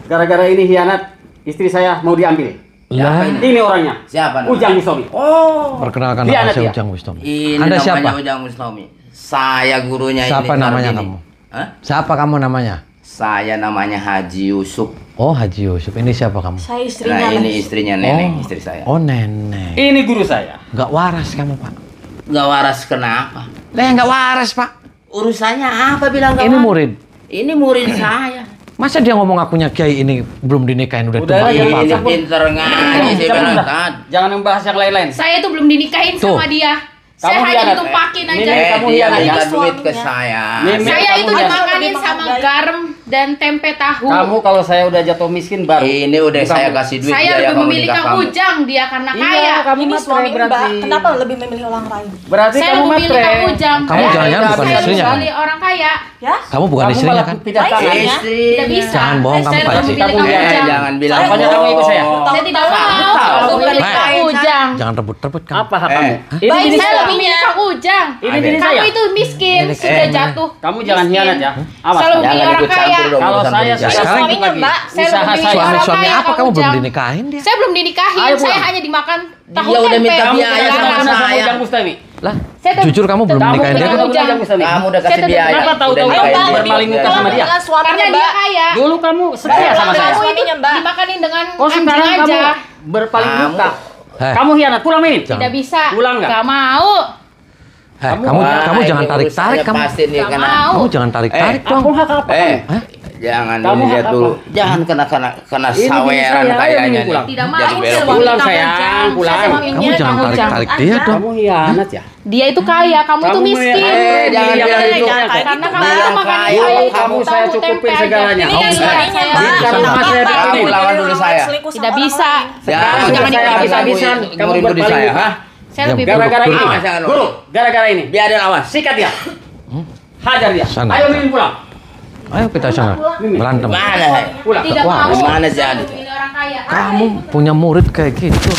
Gara-gara ini hianat, istri saya mau diambil. Lah, ini orangnya. Siapa namanya? Ujang Bustomi. Oh. Perkenalkan Hianat nama saya ya? Ujang Bustomi. Ini Anda namanya siapa? Ujang Bustomi. Saya gurunya Siapa ini. namanya Tarbini. kamu? Hah? Siapa kamu namanya? Saya namanya Haji Yusuf. Oh, Haji Yusuf. Ini siapa kamu? Saya istrinya. Nah, ini Les. istrinya Neneng, istri saya. Oh, nenek. Ini guru saya. Nggak waras kamu, Pak. Nggak waras kenapa? Lah, nggak waras, Pak. Urusannya apa bilang nggak Ini waras? murid. Ini murid saya. Masa dia ngomong akunya kiai ini belum dinikahin udah Udah, tua? ya, Pak? Ini pinter ngaji sih bilang Tad. Jangan membahas yang lain-lain. Saya tuh belum dinikahin Tuh. sama dia. Kamu Saya hanya hianat. ditumpakin aja. Ini kamu Dia hianat, minta ya? duit ke Suaminya. saya. Mimi. Saya Kamu itu hianat. dimakanin Lebih sama menghargai. garam dan tempe tahu. Kamu kalau saya udah jatuh miskin baru. Ini udah Bukan. saya kasih duit Saya dia lebih yang mau memilih nikah Kang kamu. Ujang, dia karena Iya, kaya. kamu Ini matre suami Mbak. berarti. Kenapa lebih memilih orang lain? Berarti Saya kamu lebih memilih matre. Kang Ujang. Kamu jangan-jangan bukan Saya istrinya, lebih kan? memilih orang kaya. Ya? Kamu bukan Kamu istrinya malah kan? pindah tangan. Tidak bisa. Jangan bohong kamu, Saya Pak. lebih memilih Kamu Kang hianat. Ujang. Jangan bilang Pokoknya kamu ikut saya. Saya tidak mau. Tahu. Saya lebih memilih Kang Ujang. Jangan rebut-rebut kamu. Apa hak kamu? Ini Baik, bini saya saya. lebih memilih Kang Ujang. Ini bini Kamu saya. itu miskin, sudah jatuh. Kamu jangan Miskin. hianat ya. Awas. Saya lebih Jangan memilih orang ikut kaya. campur dong Kalau urusan saya kerjaan. sudah Sekarang sanggup lagi. Mbak, saya Usaha lebih saya. orang Suami kaya, apa Kang kamu belum Ujang. dinikahin dia? Saya belum dinikahin, Ayo saya pulang. hanya dimakan tahu Dia udah tempe. minta Kamu biaya tidak sama kenal sama saya. Ujang Bustami. Lah, Saya tuh- jujur kamu belum Kamu dinikahin dia kenal kan? Ujang. Kamu udah Saya kasih tetap- biaya. Kenapa tahu-tahu Udah kamu nikahin dia. berpaling muka sama dia? Adalah suaminya Karena dia Mbak. kaya. Dulu kamu setia sama Kamu saya. itu Suaminya, Mbak. dimakanin dengan Oh anjing sekarang kamu aja. berpaling Kamu- muka. Heh. Kamu hianat. Pulang Min. Tidak bisa. Pulang nggak? Gak mau. Heh, Wah, kamu ini jangan tarik-tarik urusannya kamu. pasti nih Gak kena. mau. Kamu jangan tarik-tarik dong. Aku hak apa? Hah? Jangan Kamu dilihat hak dulu. apa? Jangan kena Ini bini saweran saya, kayaknya ayo nih. pulang. Tidak mau. Jadi Saya belok. lebih Pulang, memilih Kang sayang, Ujang. pulang. Saya memilih Kamu jangan Kang Ujang. tarik-tarik dia dong. Kamu hianat ya. Dia itu kaya, kamu itu miskin. Jangan Yang bilang lain itu. jangan kayak Karena gitu, kamu Bilang makan kaya, ayam, kamu tahu, saya cukupin tempe aja. segalanya. Ini Ini kan kan suaminya saya. Mbak. Bukan Kenapa rumah saya Mbak begini. memilih Lawan dulu orang saya. selingkuh sama Tidak orang bisa. lain? Jangan Jangan saya ikut habis-habisan kamu ngurusin budi berpaling saya, muka. ha? Saya lebih Gara-gara Duduk, ini. duduk. Jangan, Guru, gara-gara ini. Biarin awas. Sikat dia. Hajar dia. Sana. Ayo Mimin pulang. Ayo kita sana. Berantem. Mana? Pulang. Tidak Wah, mau. gimana Saya jadi? memilih orang kaya. Kamu punya murid kayak gitu.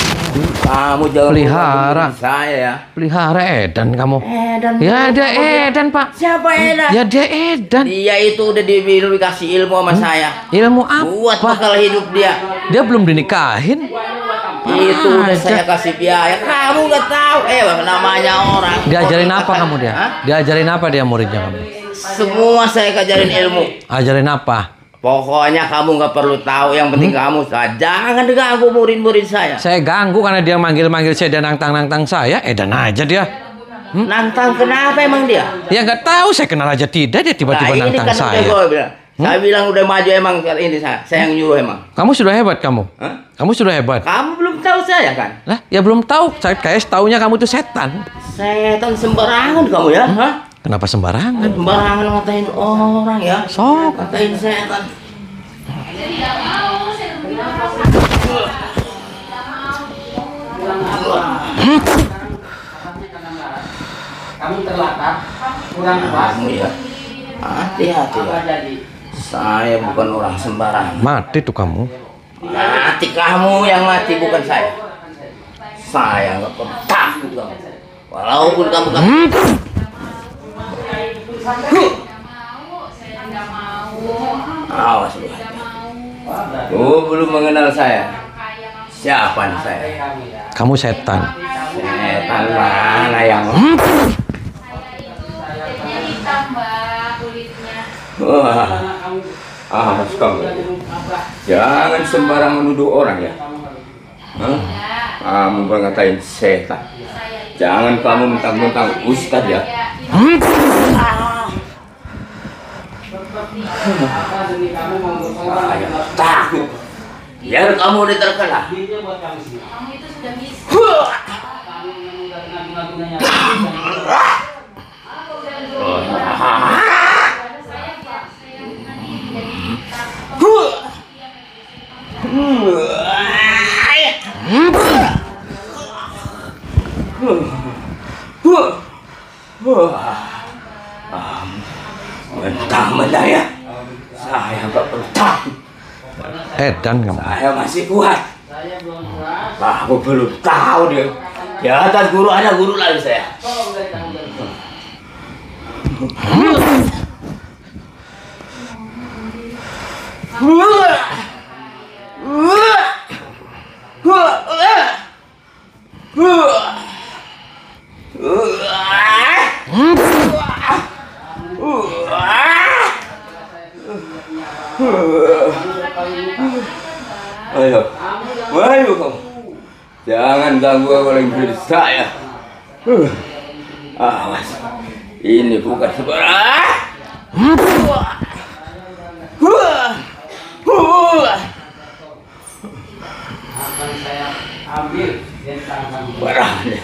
Kamu jangan Pelihara. ngomongin saya ya. Pelihara Edan kamu. Edan. Ya dia Edan, Pak. Siapa Edan? Ya dia Edan. Dia itu udah dikasih ilmu sama saya. Ilmu Buat apa? bekal hidup dia. Dia belum dinikahin. Itu udah Aja. saya kasih biaya. Kamu nggak tahu. Namanya orang. Diajarin apa kamu dia? Hah? Diajarin apa dia muridnya kamu? Semua saya kajarin ilmu. Ajarin apa? Pokoknya kamu nggak perlu tahu. Yang penting kamu jangan diganggu murid-murid saya. Saya ganggu karena dia manggil-manggil saya dan nantang-nantang saya. Edan aja dia. Nantang kenapa emang dia? Ya nggak tahu, saya kenal aja tidak. Dia tiba-tiba Nah, ini nantang kan saya. udah gue bilang. Saya bilang udah maju emang ini saya yang nyuruh emang. Kamu sudah hebat kamu. Hah? Kamu sudah hebat. Kamu belum tahu saya kan? Lah, ya belum tahu. Saya kayak taunya kamu tuh setan. Setan sembarangan kamu ya? Hah? Kenapa sembarangan? Sembarangan ngatain orang ya? Sok. Ngatain setan. Kamu terlatar, kurang pas. Kamu ya. Hati-hati ya. Jadi Saya bukan orang sembarangan. Mati tuh kamu. Mati kamu yang mati bukan saya. Saya nggak pernah takut kamu. Walaupun kamu kan. Awas lu. Oh, belum mengenal saya. Siapa nih saya? Kamu setan. Setan mana yang? Wah, awas kamu. Jangan sembarangan menuduh orang ya. Hah? Kamu ngatain setan. Jangan kamu mentang-mentang ustad ya. Saya takut. Biar kamu udah terkenal. Kamu itu sudah miskin. Mentah-mentah ya. Saya nggak perlu takut. Edan kamu. Saya masih kuat. Aku belum tahu dia. Di atas guru ada guru lagi saya. Ayo, ayo kamu. Jangan ganggu orang diri saya. Awas, ini bukan sembarang. Akan saya ambil centang kamu. Barangnya.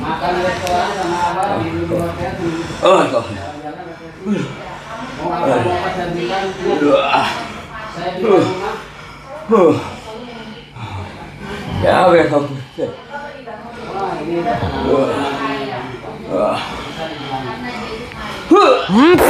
Makan restoran sama abang di hotel. Mau apa saya bilang, saya di rumah. Ya, biar kamu. Wah, ini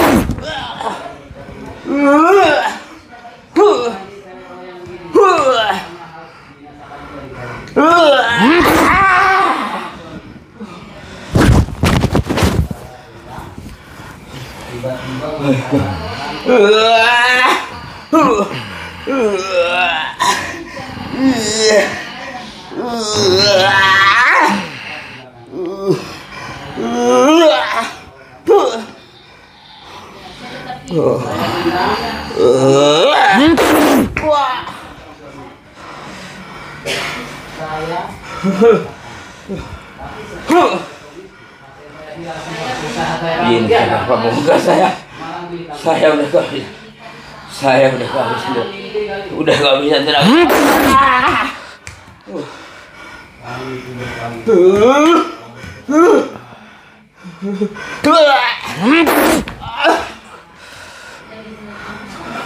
Ini kenapa muka saya? Saya udah gak bisa. Saya udah gak bisa. Udah gak bisa tenang.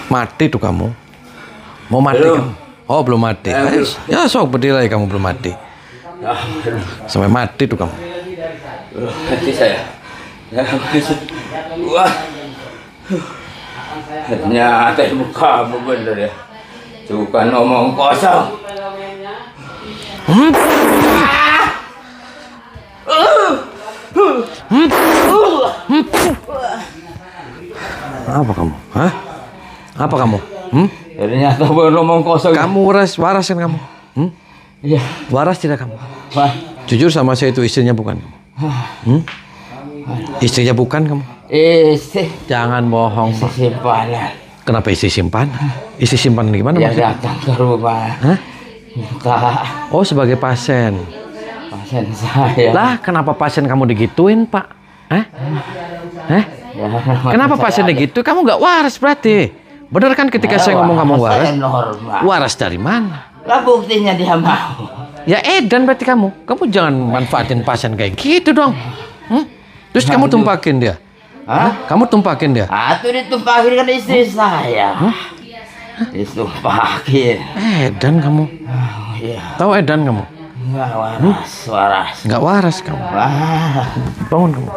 Mati tuh kamu. Mau mati Belum. kamu? Oh, belum mati. Ya, sok berdiri kamu belum mati. Sampai mati tuh kamu. Hati saya. Wah. Ternyata ibu kamu bener ya. Bukan ngomong kosong. Apa kamu? Hah? Apa kamu? Ternyata bukan ngomong kosong. Kamu waras kan kamu? Iya. Waras tidak kamu? Wah. Jujur sama saya itu istrinya bukan kamu? Istrinya bukan kamu? Istri. Jangan bohong. Istri simpanan. Kenapa istri simpan? Istri simpan gimana Yang maksudnya? datang ke rumah. Hah? Minta Oh, sebagai pasien. pasien saya. Lah, kenapa pasien kamu digituin, Pak? Hah? Hah? Ya, Kenapa pasien digitu? Kamu nggak waras berarti. Bener kan ketika saya ngomong kamu waras? Saya normal. Waras dari mana? Lah buktinya dia mau. Ya edan berarti kamu. Kamu jangan manfaatin pasien kayak gitu dong. Terus kamu tumpakin dia. Hah? Kamu tumpakin dia. Atuh ditumpakin kan istri saya. Ditumpakin. Edan kamu. Oh, iya. Tahu edan kamu? Enggak waras, waras. Nggak waras kamu. Wah. Bangun kamu.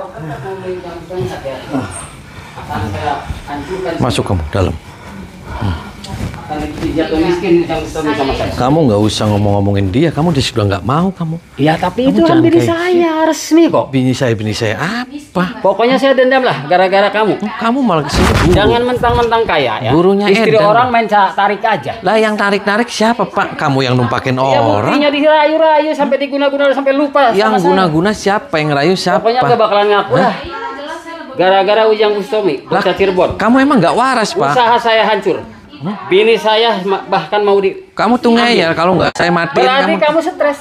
akan saya hancurkan. Masuk kamu dalam. Akan jatuh miskin yang ketemu sama saya. Kamu nggak usah ngomong-ngomongin dia. Kamu dia sudah nggak mau kamu. Ya tapi Kamu itu kan jangan bini kayak saya resmi kok. Bini saya apa? Pokoknya saya dendam lah gara-gara kamu. Kamu malah kesini guru. Jangan mentang-mentang kaya ya. Gurunya Istri edan. orang main tarik aja. Lah yang tarik-tarik siapa Pak? Kamu yang numpakin Ya orang. buktinya dirayu-rayu sampai diguna-guna sampai lupa. Yang sama saya. guna-guna siapa? Yang ngerayu siapa? Pokoknya gak bakalan ngaku lah. Gara-gara Ujang Bustomi, Lah, Bocah Cirebon. kamu emang nggak waras Pak? Usaha saya hancur. Bini saya bahkan mau di. Kamu tuh ngeyel kalau nggak saya matiin Berarti kamu. kamu stres.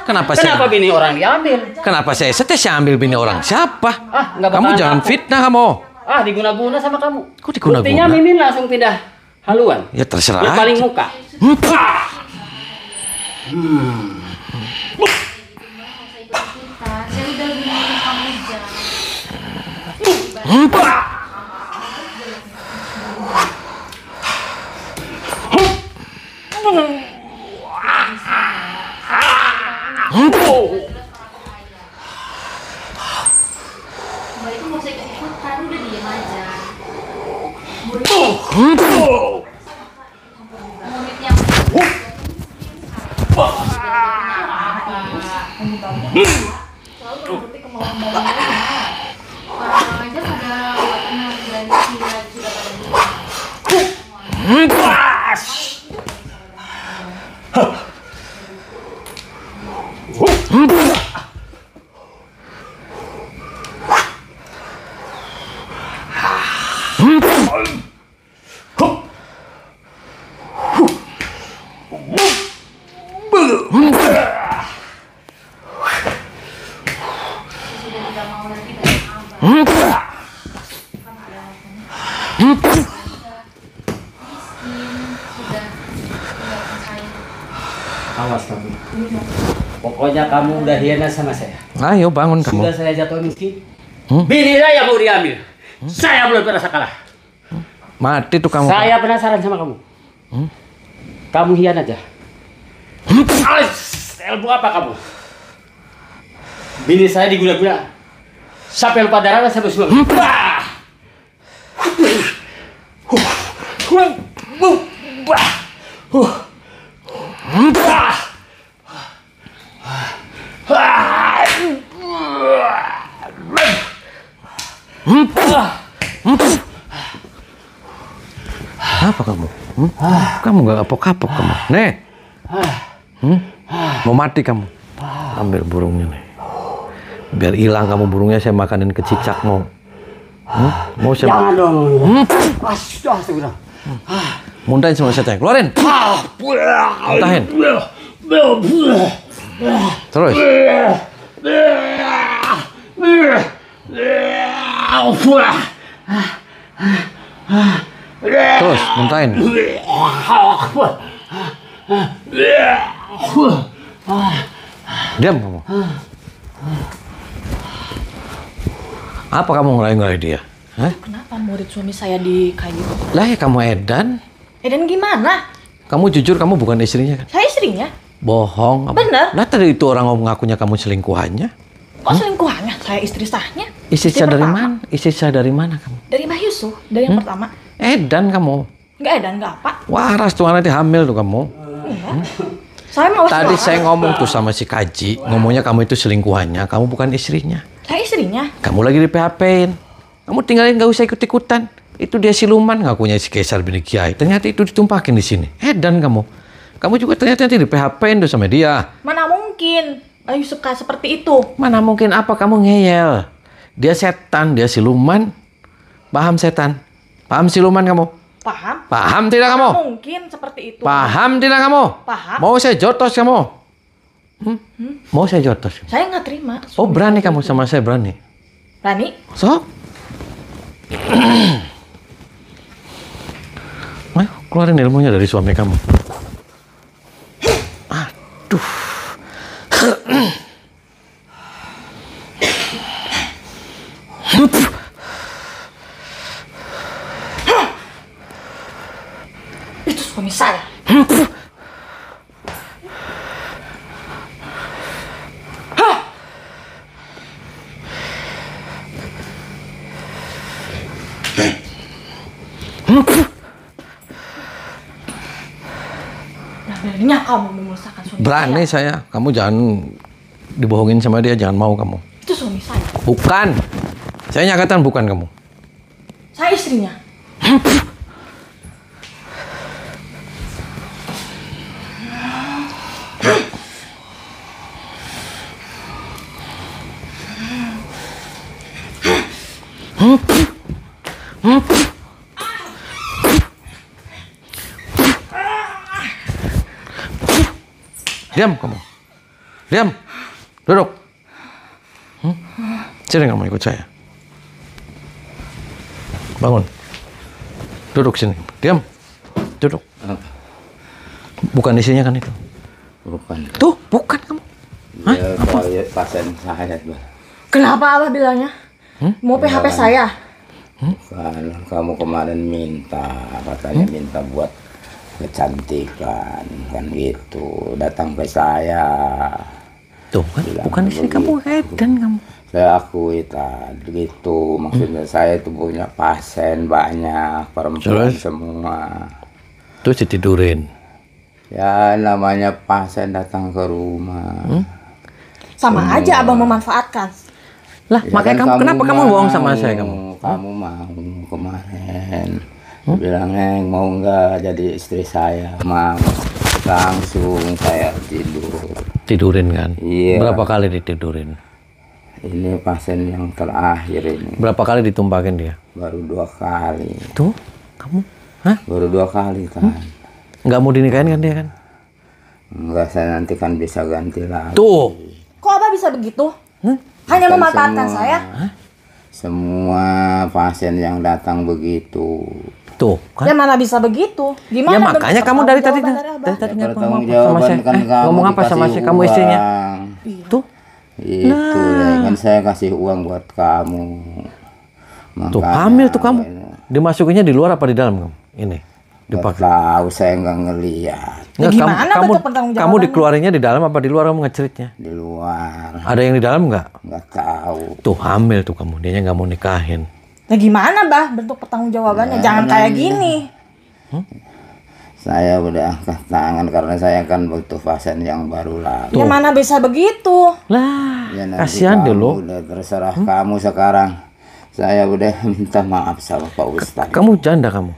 Kenapa Kenapa saya? bini orang diambil? Kenapa saya setes saya ambil bini orang? Siapa? Nggak Kamu bakalan jangan ngaku. fitnah kamu. Diguna-guna sama kamu. Kok diguna-guna? Buktinya Mimin langsung pindah haluan. Ya terserah. Yang paling muka. Saya udah bilang kamu jangan. Mbak itu mau saya ikut-ikutan, udah diem aja. Muridnya selalu mengikuti kemauan orang aja pada kenal dan sudah Awas kamu. Pokoknya kamu udah hianat sama saya. Ayo bangun kamu. Sudah saya jatuh miskin. Bini saya mau diambil. Saya belum pernah kalah. Mati tuh kamu. Saya penasaran sama kamu. Kamu hianat aja. Ilmu apa kamu? Bini saya diguna-guna. Sampai lupa darah sampai semua. Apa kamu? Kamu nggak kapok-kapok kamu. Nih. Mau mati kamu. Ambil burungnya nih. Biar hilang kamu burungnya, saya makanin ke cicak mau. Mau saya... Jangan dong. Astagfirullah. Muntahin semua setan. Keluarin. Muntahin. Terus. Terus, muntahin. Diam kamu. Apa kamu ngelai-ngelai dia? Hah? Kenapa murid suami saya di kayu? Lah ya kamu Edan. Edan gimana? Kamu jujur kamu bukan istrinya kan? Saya istrinya. Bohong. Bener. Nah tadi itu orang ngakunya kamu selingkuhannya. Kok selingkuhannya? Saya istri sahnya. Istri sah dari mana? Istri sah dari mana kamu? Dari Mbah Yusuf, dari yang pertama. Edan kamu. Enggak Edan, enggak apa. Waras tuh nanti hamil tuh kamu. Enggak. Saya mau Tadi suara. saya ngomong tuh sama si Kaji, ngomongnya kamu itu selingkuhannya, kamu bukan istrinya. Saya istrinya. Kamu lagi di PHP-in. Kamu tinggalin, gak usah ikut-ikutan. Itu dia siluman ngakunya si Kaisar bin Kiai. Ternyata itu ditumpakin di sini. Edan kamu. Kamu juga ternyata nanti di PHP-in tuh sama dia. Mana mungkin Mbah Yusuf kayak seperti itu? Mana mungkin apa kamu ngeyel? Dia setan, dia siluman. Paham setan? Paham siluman kamu? Paham? Paham tidak kamu? Mana mungkin seperti itu? Paham tidak kamu? Paham. Mau saya jotos kamu? Mau saya jotos? Saya nggak terima. Oh berani kamu sama saya, berani? Berani? Sok. Ayo keluarin ilmunya dari suami kamu. Aduh. Itu suami saya. Beraninya kamu memusnahkan suami Berani saya. saya. Kamu jangan dibohongin sama dia, jangan mau kamu. Itu suami saya. Bukan. Saya nyatakan bukan kamu. Saya istrinya. Diam kamu. Diam. Duduk. Sini kamu ikut saya. Bangun. Duduk sini. Diam. Duduk. Apa? Bukan isinya kan itu. Bukan. Tuh, bukan kamu. Ya, kalau pasien saya, Bang. Kenapa Abah bilangnya? Mau PHP saya? Bukan, kamu kemarin minta, katanya minta buat kecantikan, kan gitu. Datang ke saya. Tuh kan, bukan istri kamu, Edan kamu. Saya akui tadi gitu, maksudnya saya itu punya pasien banyak, perempuan semua. Terus ditidurin. Ya namanya pasien datang ke rumah. Sama aja abang memanfaatkan. Lah, Ya makanya kan kenapa kamu mau, bohong sama saya kamu? Kamu mau kemarin. Bilang, Neng, mau nggak jadi istri saya? Mau. Langsung saya tidur. Tidurin kan? Iya. Berapa kali ditidurin? Ini pasien yang terakhir ini. Berapa kali ditumpakin dia? Baru 2 kali. Tuh, kamu? Hah? Baru 2 kali kan. Nggak mau dinikahin kan dia kan? Enggak, saya nanti kan bisa ganti lagi. Tuh! Kok abang bisa begitu? Hanya Bukan memanfaatkan semua. saya? Semua pasien yang datang begitu. Tuh, kan? Ya mana bisa begitu? Gimana? Ya bentuk makanya kamu dari tadi pertanggungjawaban dari abang? nggak ngomong apa sama Pertanggungjawaban saya. kan kamu Ngomong apa sama dikasih saya? Kamu istrinya? uang. Tuh, Itu ya kan saya kasih uang buat kamu. tuh Makanya hamil tuh kamu. Dimasukinnya di luar apa di dalam kamu? Ini. nggak Dipakai. tahu, saya nggak ngeliat. Nggak, gimana kamu bentuk pertanggungjawabannya? kamu dikeluarinnya di dalam apa di luar kamu ngeceritnya? Di luar. Ada yang di dalam nggak? Nggak tahu. Tuh hamil tuh kamu. Dianya nggak mau nikahin. Ya gimana bah bentuk pertanggungjawabannya? Jangan kayak gini. Saya udah angkat tangan karena saya kan butuh pasien yang baru lagi. Ya mana bisa begitu? Lah, Ya, nanti kasihan kamu dulu. Udah terserah kamu sekarang. Saya udah minta maaf sama Pak Ustadz. Kamu janda kamu.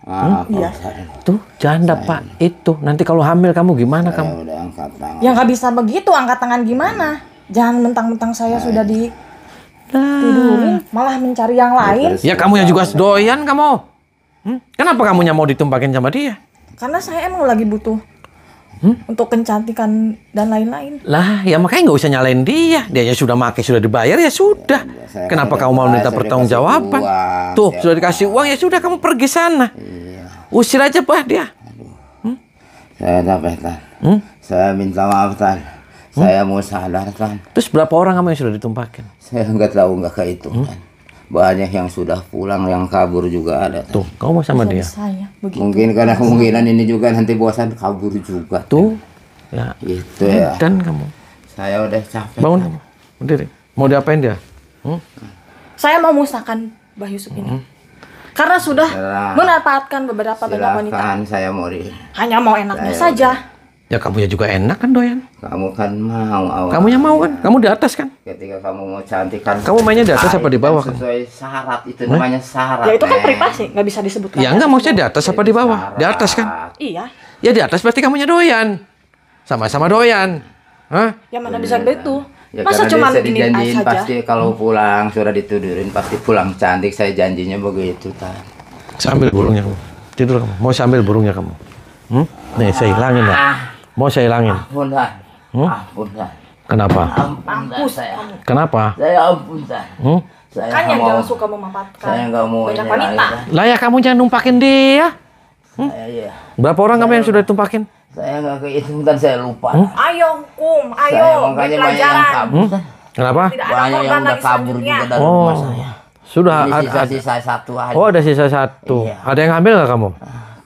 Maaf, Pak Iya. Ustadz. Tuh janda Pak. Itu nanti kalau hamil kamu gimana Saya kamu? udah angkat tangan. Ya nggak bisa begitu, angkat tangan gimana? Jangan mentang-mentang saya sudah ditidurin, malah mencari yang lain. Ya kamu yang juga doyan kamu. Kenapa kamunya mau ditumpakin sama dia? Karena saya emang lagi butuh untuk kecantikan dan lain-lain. Lah, ya makanya nggak usah nyalain dia. Dianya sudah makai, sudah dibayar, ya sudah. saya Kenapa kan kamu mau udah minta bayar, pertanggungjawaban? sudah dikasih uang, Tuh, ya. sudah dikasih uang, ya sudah kamu pergi sana. Usir aja bah dia. Saya sampaikan. Saya minta maaf, Tan. Saya mau sadar, Tan. Terus berapa orang kamu yang sudah ditumpakin? Saya nggak tahu, nggak kehitungan. Banyak yang sudah pulang, yang kabur juga ada. Tan. Tuh, kamu mau sama dia. Saya begitu. Mungkin karena kemungkinan ini juga nanti bosan kabur juga. Tuh, ya. Itu ya. Dan kamu Saya udah capek. bangun kamu, berdiri. Mau diapain dia? Saya mau musnahkan Mbah Yusuf ini. Karena sudah Silakan. memanfaatkan beberapa banyak wanita. Silakan, saya mau Hanya mau enaknya saja. Ya kamunya juga enak kan doyan. Kamu kan mau awal. Kamunya mau kan? Kamu di atas kan? Ketika kamu mau cantik kan. Kamu mainnya di atas apa di bawah kan? Sesuai syarat, itu namanya syarat. Ya itu kan Neng. privasi, nggak bisa disebutkan. Ya enggak, maksudnya di atas apa di bawah? Di atas kan? Iya. Ya di atas berarti kamunya doyan. Sama-sama doyan. Hah? Ya mana bisa begitu? Ya, Masa karena cuma dia gini dijanjiin saja? pasti kalau pulang sudah ditidurin pasti pulang cantik, saya janjinya begitu, Tan. Sambil burungnya kamu. Tidur kamu. Mau sambil burungnya kamu. Nih saya hilangin ya. Mau saya hilangin. Ampun, Tan. Ampun, Tan. Kenapa? Ampun, Tan. Saya. Kenapa? Saya ampun, Tan. Saya Kan nggak yang mau. jangan suka memanfaatkan Saya nggak mau banyak ini wanita. lagi, Tan. Lah ya kamu jangan numpakin dia. Saya ya. Berapa orang kamu yang sudah ditumpakin? Saya nggak kehitung, Tan. Saya lupa. Ayo hukum, Saya ayo makanya banyak yang pelajaran. kabur, Tan. Kenapa? Tidak ada Banyak korban yang udah lagi kabur selanjutnya. juga dari rumah saya. Sudah Ini ada. sisa-sisa satu aja. Oh, ada sisa satu. Iya. Ada yang hamil nggak kamu?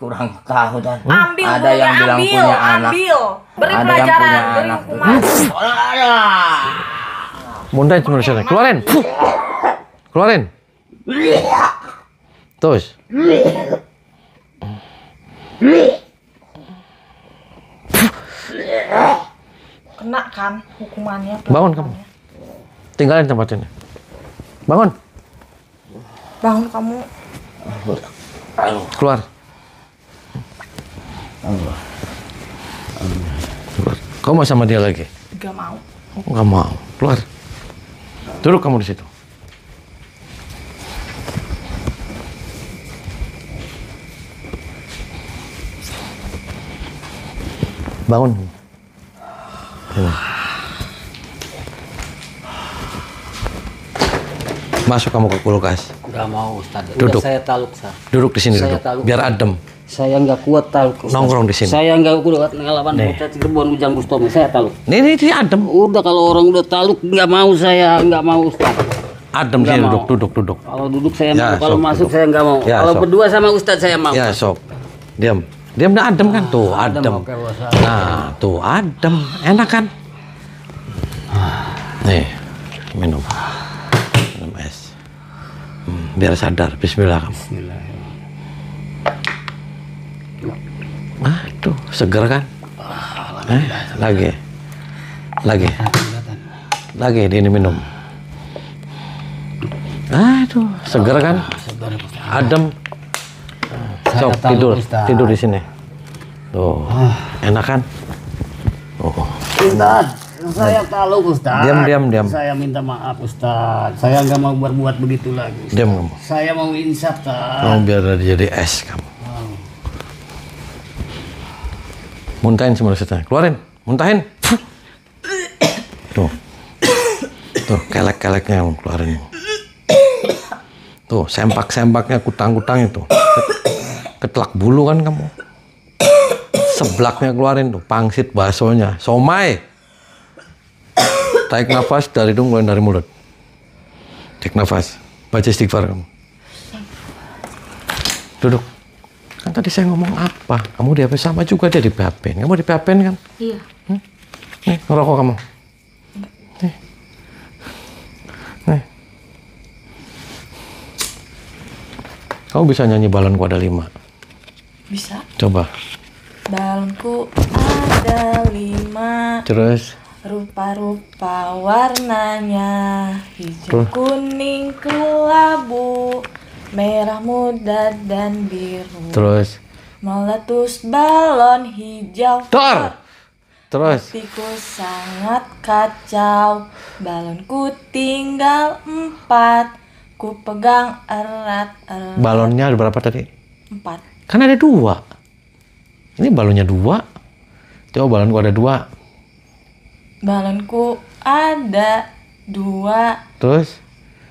Kurang tahu, Dan. Ambil Ada gurunya, yang bilang ambil, punya anak. ambil. Beri Ada yang pelajaran, punya beri anak. hukuman. Mundahin semua di sana. Keluarin. Keluarin. Terus. Kena kan hukumannya. Bangun kamu. Tinggalin tempat ini. Bangun. Bangun kamu. Keluar. Keluar. Kamu mau sama dia lagi? Gak mau. Nggak mau. Keluar. Duduk kamu di situ. Bangun. Sini. Masuk kamu ke kulkas. Nggak mau, Ustaz. Duduk. Udah saya taluk, Ustaz. Duduk di sini Saya duduk. tahu. Biar adem. Saya nggak kuat taluk, Ustaz. Nongkrong di sini. Saya nggak kuat ngelawan Nih. Ustaz Cirebon Ujang Bustomi. Saya taluk. Ini adem. Udah kalau orang udah taluk nggak mau, saya nggak mau, Ustaz. Adem Nggak sini mau. duduk. Kalau duduk saya Ya, mau, kalau sok, masuk duduk. saya nggak mau. Ya, Kalau sok. berdua sama Ustaz saya mau. Ya, sok. Diam. Diam dah adem kan tuh, adem. oke, bos. Nah, tuh adem. Enak kan? Nih, minum. Minum es. Biar sadar. Bismillah kamu. Tuh, seger kan? Lagi. Lagi, ini minum. Tuh, seger kan? Adem. Sok, tidur di sini. Tuh, enak kan? Ustaz, saya tahu Ustaz. Diam. Saya minta maaf Ustaz. Saya nggak mau berbuat begitu lagi. Diam kamu. Saya mau insaf Ustaz. Kamu biar jadi es kamu. Muntahin semua setnya. Keluarin, muntahin. Tuh, kelek-keleknya kamu keluarin. Tuh, sempak-sempaknya, kutang-kutang itu. Ketelak bulu kan kamu. Seblaknya keluarin tuh, pangsit baksonya, somai. Tarik nafas dari hidung, keluarin dari mulut. Tarik nafas, baca istighfar kamu. Duduk. Kan tadi saya ngomong apa? Kamu di HP sama juga dia di PHP. Kamu di PHP kan? Iya. Nih, ngerokok kamu. Nih. Kamu bisa nyanyi balonku ada 5? Bisa. Coba. Balonku ada 5. Terus. Rupa-rupa warnanya, hijau, kuning, kelabu, merah muda dan biru. Terus. Meletus balon hijau. Terus. Hatiku sangat kacau. Balonku tinggal 4. Ku pegang erat-erat. Balonnya ada berapa tadi? 4. Kan ada 2. Ini balonnya 2. Coba balonku ada 2. Balonku ada 2. Terus?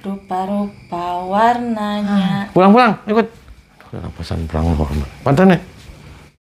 Rupa-rupa warnanya. Pulang, ikut. Udah napasan perang. Pantannya.